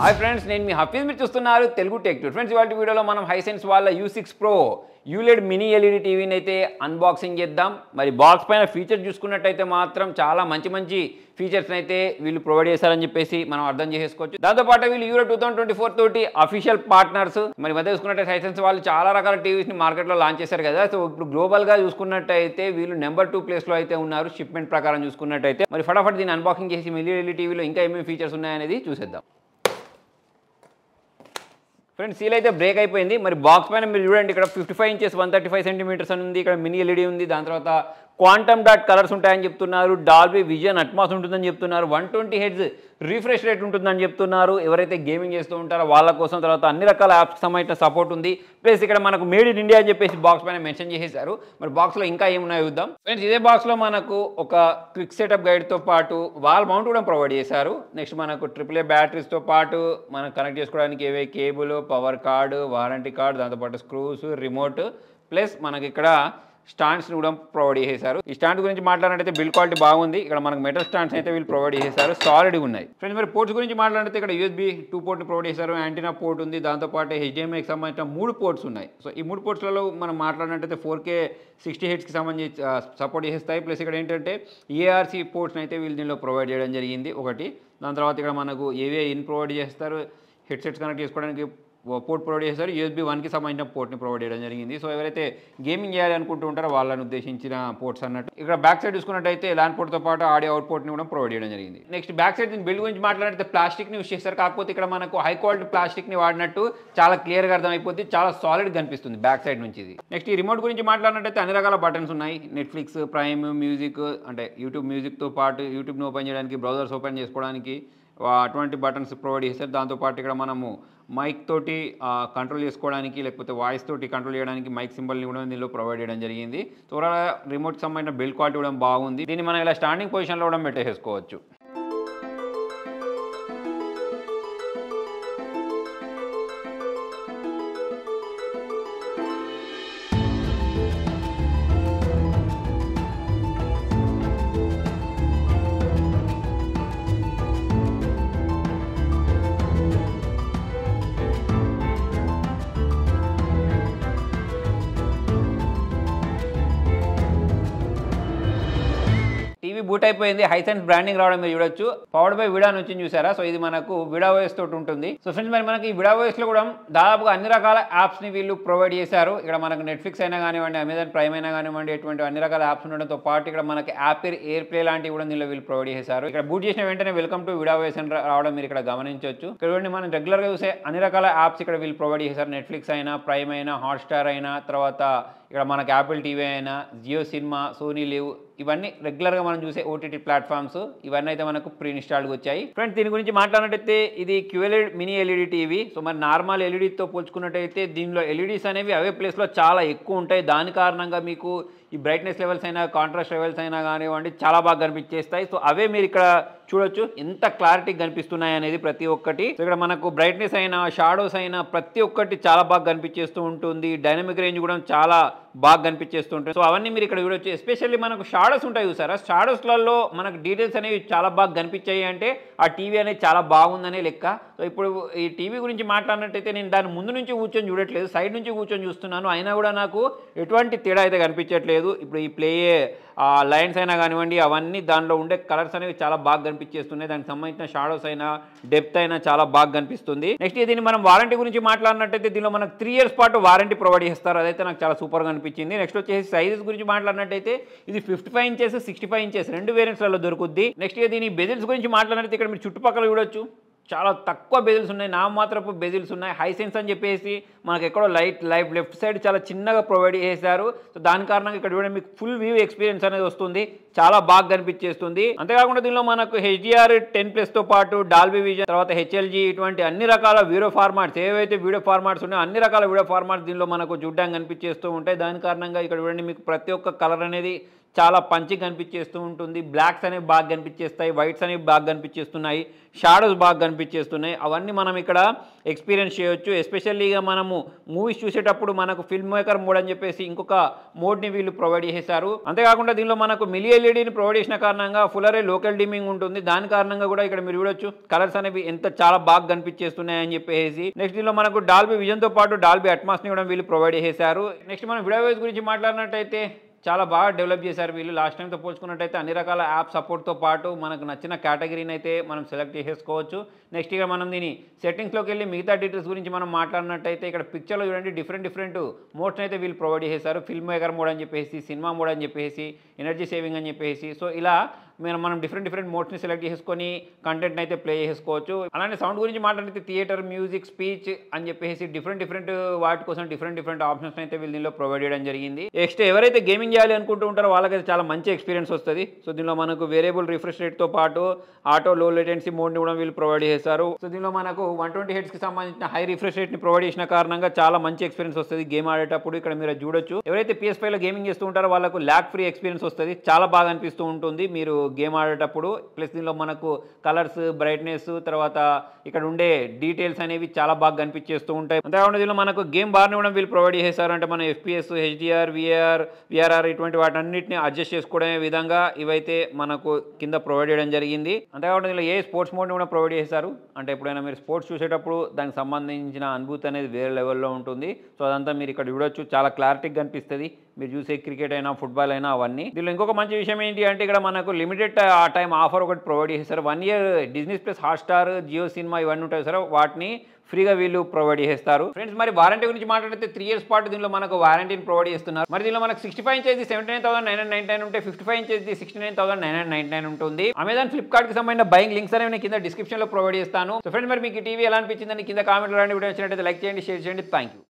Hi friends, నేను మీ హఫీజ్. మీరు చూస్తున్నారు తెలుగు టెక్ ట్యూర్. ఫ్రెండ్స్, ఇవాళ వీడియోలో మనం హైసెన్స్ వాళ్ళ U6 Pro యూలెడ్ మినీ ఎల్ఈడి టీవీని అయితే అన్బాక్సింగ్ చేద్దాం. మరి బాక్స్ పైన ఫీచర్ చూసుకున్నట్టయితే మాత్రం చాలా మంచి ఫీచర్స్ని అయితే వీళ్ళు ప్రొవైడ్ చేశారని చెప్పేసి మనం అర్థం చేసుకోవచ్చు. దాంతోపాటు వీళ్ళు యూరో 2024 తోటి అఫీషియల్ పార్ట్నర్స్. మరి మధ్య చూసుకున్నట్టయితే హైసెన్స్ వాళ్ళు చాలా రకాల టీవీస్ని మార్కెట్లో లాంచ్ చేశారు కదా. సో ఇప్పుడు గ్లోబల్గా చూసుకున్నట్టయితే వీళ్ళు నెంబర్ 2 ప్లేస్లో అయితే ఉన్నారు షిప్మెంట్ ప్రకారం చూసుకున్నట్టయితే. మరి ఫటాఫట్ దీన్ని అన్బాక్సింగ్ చేసి మినీ ఎల్ఈడి టీవీలో ఇంకా ఏమేమి ఫీచర్స్ ఉన్నాయనేది చూసేద్దాం. ఫ్రెండ్స్, సీల్ అయితే బ్రేక్ అయిపోయింది. మరి బాక్స్ పైన మీరు చూడండి, ఇక్కడ 55 ఇంచెస్ 135 సెంటీమీటర్స్ అని ఉంది. ఇక్కడ మినీ ఎల్ఈడి ఉంది. దాని తర్వాత క్వాంటమ్ డాట్ కలర్స్ ఉంటాయని చెప్తున్నారు. డాల్బీ విజన్ అట్మాస్ ఉంటుందని చెప్తున్నారు. 120 Hz రిఫ్రెష్ రేట్ ఉంటుందని చెప్తున్నారు ఎవరైతే గేమింగ్ చేస్తూ ఉంటారో వాళ్ళ కోసం. తర్వాత అన్ని రకాల యాప్స్కి సంబంధించిన సపోర్ట్ ఉంది. ప్లస్ ఇక్కడ మనకు మేడ్ ఇన్ ఇండియా అని చెప్పేసి బాక్స్ పైన మెన్షన్ చేసేసారు. మరి బాక్స్లో ఇంకా ఏమున్నాయో చూద్దాం. ఫ్రెండ్స్, ఇదే బాక్స్లో మనకు ఒక క్విక్ సెటప్ గైడ్తో పాటు వాల్ మౌంట్ కూడా ప్రొవైడ్ చేశారు. నెక్స్ట్ మనకు AAA బ్యాటరీస్తో పాటు మనం కనెక్ట్ చేసుకోవడానికి ఏవే cable, power card, warranty card, దాంతోపాటు స్క్రూస్, రిమోట్, ప్లస్ మనకి ఇక్కడ స్టాండ్స్ని కూడా ప్రొవైడ్ చేశారు. ఈ స్టాండ్ గురించి మాట్లాడితే బిల్డ్ క్వాలిటీ బాగుంది. ఇక్కడ మనకు మెటల్ స్టాండ్స్ అయితే వీళ్ళు ప్రొవైడ్ చేశారు, సాలిడ్గా ఉన్నాయి. ఫ్రెండ్స్, మరి పోర్ట్స్ గురించి మాట్లాడితే ఇక్కడ USB 2 పోర్ట్ని ప్రొవైడ్ చేశారు. యాంటీనా పోర్ట్ ఉంది. దాంతోపాటు HDMIకి సంబంధించిన 3 పోర్ట్స్ ఉన్నాయి. సో ఈ 3 పోర్ట్స్లలో మనం మాట్లాడినట్టయితే 4K 60 Hzకి సంబంధించి సపోర్ట్ చేస్తాయి. ప్లస్ ఇక్కడ ఏంటంటే ARC పోర్ట్స్ని అయితే వీళ్ళు దీనిలో ప్రొవైడ్ చేయడం జరిగింది ఒకటి. దాని తర్వాత ఇక్కడ మనకు ఏవే ఇన్ ప్రొవైడ్ చేస్తారు, హెడ్సెట్స్ కనెక్ట్ చేసుకోవడానికి పోర్ట్ ప్రొవైడ్ చేశారు. USB 1కి సంబంధించిన పోర్ట్ని ప్రొవైడ్ చేయడం జరిగింది. సో ఎవరైతే గేమింగ్ చేయాలి అనుకుంటూ ఉంటారో వాళ్ళని ఉద్దేశించిన పోర్ట్స్ అన్నట్టు. ఇక్కడ బ్యాక్ సైడ్ చూసుకున్నట్టయితే ల్యాన్ పోర్ట్తో పాటు ఆడియో అవుట్ పోర్ట్ని కూడా ప్రొవైడ్ చేయడం జరిగింది. నెక్స్ట్ బ్యాక్ సైడ్ దీని బిల్డ్ గురించి మాట్లాడితే ప్లాస్టిక్ని యూస్ చేస్తారు. కాకపోతే ఇక్కడ మనకు హై క్వాలిటీ ప్లాస్టిక్ని వాడినట్టు చాలా క్లియర్గా అర్థమైపోతుంది. చాలా సాలిడ్గా కనిపిస్తుంది బ్యాక్ సైడ్ నుంచి ఇది. నెక్స్ట్ ఈ రిమోట్ గురించి మాట్లాడినట్టయితే అన్ని రకాల బటన్స్ ఉన్నాయి. నెట్ఫ్లిక్స్, ప్రైమ్, మ్యూజిక్, అంటే యూట్యూబ్ మ్యూజిక్తో పాటు యూట్యూబ్ని ఓపెన్ చేయడానికి, బ్రౌజర్స్ ఓపెన్ చేసుకోవడానికి అటువంటి బటన్స్ ప్రొవైడ్ చేస్తారు. దాంతోపాటు ఇక్కడ మనము మైక్ తోటి కంట్రోల్ చేసుకోవడానికి, లేకపోతే వాయిస్ తోటి కంట్రోల్ చేయడానికి మైక్ సింబల్ని కూడా దీనిలో ప్రొవైడ్ చేయడం జరిగింది. త్వరగా రిమోట్కి సంబంధించిన బిల్డ్ క్వాలిటీ కూడా బాగుంది. దీన్ని మనం ఇలా స్టాండింగ్ పొజిషన్లో కూడా పెట్టేసుకోవచ్చు. టీవీ బూట్ అయిపోయింది. హైసెన్స్ బ్రాండింగ్ రావడం మీరు చూడొచ్చు. పవర్డ్ బై విడా నుంచి చూసారా. సో ఇది మనకు విడా ఓఎస్ తోటి ఉంటుంది. సో ఫ్రెండ్స్, మరి మనకి ఈ విడా ఓఎస్ లో కూడా దాదాపుగా అన్ని రకాల యాప్స్ ని వీళ్ళు ప్రొవైడ్ చేశారు. ఇక్కడ మనకు నెట్ఫ్లిక్స్ అయినా కానివ్వండి, అమెజాన్ ప్రైమ్ అయినా కానివ్వండి, ఎటువంటి అన్ని రకాల యాప్స్ ఉండడంతో పాటు ఇక్కడ మనకి యాపిల్ ఎయిర్ ప్లే లాంటివి కూడా దీనిలో వీళ్ళు ప్రొవైడ్ చేశారు. ఇక్కడ బూట్ చేసిన వెంటనే వెల్కమ్ టు విడా ఓఎస్ అని రావడం మీరు ఇక్కడ గమనించవచ్చు. ఇక్కడ మనం రెగ్యులర్ గా చూసే అన్ని రకాల యాప్స్ ఇక్కడ వీళ్ళు ప్రొవైడ్ చేశారు. నెట్ఫ్లిక్స్ అయినా, ప్రైమ్ అయినా, హాట్స్టార్ అయినా, తర్వాత ఇక్కడ మనకి యాపిల్ టీవీ అయినా, జియో సినిమా, సోనీ లివ్, ఇవన్నీ రెగ్యులర్గా మనం చూసే OTT ప్లాట్ఫామ్స్ ఇవన్నీ అయితే మనకు ప్రీ ఇన్స్టాల్డ్గా వచ్చాయి. ఫ్రెండ్స్, దీని గురించి మాట్లాడినట్టయితే ఇది QLED mini LED TV. So మరి నార్మల్ ఎల్ఈడితో పోల్చుకున్నట్టయితే దీనిలో ఎల్ఈడీస్ అనేవి అవే ప్లేస్లో చాలా ఎక్కువ ఉంటాయి. దాని కారణంగా మీకు ఈ బ్రైట్నెస్ లెవెల్స్ అయినా, కాంట్రాస్ట్ లెవెల్స్ అయినా కానివ్వండి చాలా బాగా కనిపించేస్తాయి. సో అవే మీరు ఇక్కడ చూడొచ్చు ఎంత క్లారిటీ కనిపిస్తున్నాయి అనేది ప్రతి ఒక్కటి. సో ఇక్కడ మనకు బ్రైట్నెస్ అయినా, షాడోస్ అయినా ప్రతి ఒక్కటి చాలా బాగా కనిపించేస్తూ ఉంటుంది. డైనమిక్ రేంజ్ కూడా చాలా బాగా కనిపించేస్తూ ఉంటుంది. సో అవన్నీ మీరు ఇక్కడ చూడొచ్చు. ఎస్పెషల్లీ మనకు షాడోస్ ఉంటాయి చూసారా. షాడోస్లలో మనకు డీటెయిల్స్ అనేవి చాలా బాగా కనిపించాయి అంటే ఆ టీవీ అనేది చాలా బాగుందనే లెక్క. సో ఇప్పుడు ఈ టీవీ గురించి మాట్లాడినట్టయితే నేను దాని ముందు నుంచి కూర్చొని చూడట్లేదు, సైడ్ నుంచి కూర్చొని చూస్తున్నాను. అయినా కూడా నాకు ఎటువంటి తేడా అయితే కనిపించట్లేదు. ఇప్పుడు ఈ ప్లే లైన్స్ అయినా కానివ్వండి, అవన్నీ దానిలో ఉండే కలర్స్ అనేవి చాలా బాగా కనిపించేస్తున్నాయి. దానికి సంబంధించిన షాడోస్ అయినా, డెప్త్ అయినా చాలా బాగా కనిపిస్తుంది. నెక్స్ట్ దీన్ని మనం వారంటీ గురించి మాట్లాడినట్టయితే దీనిలో మనకు 3 years పాటు వారంటీ ప్రొవైడ్ చేస్తారు. అదైతే నాకు చాలా సూపర్గా అనిపించింది. నెక్స్ట్ వచ్చేసి సైజెస్ గురించి మాట్లాడినట్టయితే ఇది 55 ఇంచెస్, 65 ఇంచెస్ 2 వేరియంట్స్లలో దొరుకుద్ది. నెక్స్ట్ దీని బెజిల్స్ గురించి మాట్లాడినట్టు ఇక్కడ మీరు చుట్టుపక్కల చూడొచ్చు చాలా తక్కువ బెజిల్స్ ఉన్నాయి, నామమాత్రపు బెజిల్స్ ఉన్నాయి. హైసెన్స్ అని చెప్పేసి మనకు ఎక్కడో లెఫ్ట్ సైడ్ చాలా చిన్నగా ప్రొవైడ్ చేశారు. సో దాని కారణంగా ఇక్కడ చూడండి మీకు ఫుల్ వ్యూ ఎక్స్పీరియన్స్ అనేది వస్తుంది, చాలా బాగా కనిపించేస్తుంది. అంతేకాకుండా దీనిలో మనకు HDR10+తో పాటు డాల్బీ విజన్, తర్వాత HLG, ఇటువంటి అన్ని రకాల వీడియో ఫార్మాట్స్ ఏవైతే వీడియో ఫార్మాట్స్ ఉన్నాయో అన్ని రకాల వీడియో ఫార్మాట్స్ దీనిలో మనకు చూడడానికి కనిపించేస్తూ ఉంటాయి. దాని కారణంగా ఇక్కడ చూడండి మీకు ప్రతి ఒక్క కలర్ అనేది చాలా పంచి కనిపించేస్తూ ఉంటుంది. బ్లాక్స్ అనేవి బాగా కనిపించేస్తాయి, వైట్స్ అనేవి బాగా కనిపించేస్తున్నాయి, షాడోస్ బాగా కనిపించేస్తున్నాయి. అవన్నీ మనం ఇక్కడ ఎక్స్పీరియన్స్ చేయొచ్చు. ఎస్పెషల్లీగా మనము మూవీస్ చూసేటప్పుడు మనకు ఫిల్మ్ మేకర్ మోడ్ అని చెప్పేసి ఇంకొక మోడ్ని వీళ్ళు ప్రొవైడ్ చేశారు. అంతేకాకుండా దీనిలో మనకు మిలీ ఎల్ఈడీని ప్రొవైడ్ చేసిన కారణంగా ఫుల్ అరే లోకల్ డిమింగ్ ఉంటుంది. దాని కారణంగా కూడా ఇక్కడ మీరు చూడొచ్చు కలర్స్ అనేవి ఎంత చాలా బాగా కనిపించేస్తున్నాయి అని చెప్పేసి. నెక్స్ట్ దీనిలో మనకు డాల్బీ విజన్తో పాటు డాల్బీ అట్మాస్ని కూడా వీళ్ళు ప్రొవైడ్ చేశారు. నెక్స్ట్ మనం వీడియో వాయిస్ గురించి మాట్లాడినట్టయితే చాలా బాగా డెవలప్ చేశారు వీళ్ళు. లాస్ట్ టైంతో పోల్చుకున్నట్టయితే అన్ని రకాల యాప్ సపోర్ట్తో పాటు మనకు నచ్చిన కేటగిరీని అయితే మనం సెలెక్ట్ చేసేసుకోవచ్చు. నెక్స్ట్ ఇక మనం దీని సెట్టింగ్స్లోకి వెళ్ళి మిగతా డీటెయిల్స్ గురించి మనం మాట్లాడినట్టయితే ఇక్కడ పిక్చర్లో చూడండి డిఫరెంట్ మోడ్స్ అయితే వీళ్ళు ప్రొవైడ్ చేశారు. ఫిల్మ్ మేకర్ మోడ్ అని చెప్పేసి, సినిమా మోడ్ అని చెప్పేసి, ఎనర్జీ సేవింగ్ అని చెప్పేసి. సో ఇలా మనం డిఫరెంట్ మోడ్స్ని సెలెక్ట్ చేసుకొని కంటెంట్ని అయితే ప్లే చేసుకోవచ్చు. అలానే సౌండ్ గురించి మాట్లాడితే థియేటర్, మ్యూజిక్, స్పీచ్ అని చెప్పేసి డిఫరెంట్ వాటి కోసం డిఫరెంట్ ఆప్షన్స్ అయితే వీళ్ళు దీనిలో ప్రొవైడ్ చేయడం జరిగింది. నెక్స్ట్ ఎవరైతే గేమింగ్ చేయాలి అనుకుంటూ ఉంటారో వాళ్ళకైతే చాలా మంచి ఎక్స్పీరియన్స్ వస్తుంది. సో దీనిలో మనకు వేరియబుల్ రిఫ్రెష్ రేట్తో పాటు ఆటో లో లేటెన్సీ మోడ్ని కూడా వీళ్ళు ప్రొవైడ్ చేశారు. సో దీనిలో మనకు 120 హెర్ట్జ్కి సంబంధించిన హై రిఫ్రెష్ రేట్ని ప్రొవైడ్ చేసిన కారణంగా చాలా మంచి ఎక్స్పీరియన్స్ వస్తుంది గేమ్ ఆడేటప్పుడు. ఇక్కడ మీరు చూడొచ్చు ఎవరైతే PS5లో గేమింగ్ చేస్తూ ఉంటారో వాళ్ళకు ల్యాగ్ ఫ్రీ ఎక్స్పీరియన్స్ వస్తుంది. చాలా బాగా అనిపిస్తూ ఉంటుంది మీరు గేమ్ ఆడేటప్పుడు. ప్లస్ దీనిలో మనకు కలర్స్, బ్రైట్నెస్, తర్వాత ఇక్కడ ఉండే డీటెయిల్స్ అనేవి చాలా బాగా కనిపించేస్తూ ఉంటాయి. అంతేకాకుండా దీనిలో మనకు గేమ్ బార్ని కూడా వీళ్ళు ప్రొవైడ్ చేశారు. అంటే మన FPS, HDR, VRR ఇటువంటి వాటన్నిటిని అడ్జస్ట్ చేసుకునే విధంగా ఇవైతే మనకు కింద ప్రొవైడ్ చేయడం జరిగింది. అంతేకాకుండా దీనిలో ఏ స్పోర్ట్స్ మోడ్ని కూడా ప్రొవైడ్ చేశారు. అంటే ఎప్పుడైనా మీరు స్పోర్ట్స్ చూసేటప్పుడు దానికి సంబంధించిన అనుభూతి అనేది వేరే లెవెల్లో ఉంటుంది. సో అదంతా మీరు ఇక్కడ చూడొచ్చు, చాలా క్లారిటీగా కనిపిస్తుంది. మీరు చూసే క్రికెట్ అయినా, ఫుట్బాల్ అయినా అవన్నీ. దీనిలో ఇంకొక మంచి విషయం ఏంటి అంటే ఇక్కడ మనకు లిమిటెడ్ టైం ఆఫర్ ఒకటి ప్రొవైడ్ చేస్తారు. 1 year Disney plus, Hotstar, Jio cinema ఇవన్నీ ఉంటాయి సార్, వాటిని ఫ్రీగా వీళ్ళు ప్రొవైడ్ చేస్తారు. ఫ్రెండ్స్ మరి వారంటీ గురించి మాట్లాడితే 3 years పాటు దీనిలో మనకు వారంటీని ప్రొవైడ్ చేస్తున్నారు. మరి దీనిలో మనకు 65 inch 79,999 ఉంటే 55 inch 69,999 ఉంటుంది. అమెజాన్, ఫ్లిప్కార్ట్కి సంబంధించిన బయింగ్ లింక్స్ అనేవి నేను కింద డిస్క్రిప్షన్లో ప్రొవైడ్ చేస్తాను. సో ఫ్రెండ్స్ మరి మీకు టీవీ ఎలా అనిపించిందని కింద కామెంట్లో రాండి. వీడియో వచ్చినట్టయితే లైక్ చేయండి, షేర్ చేయండి. Thank you.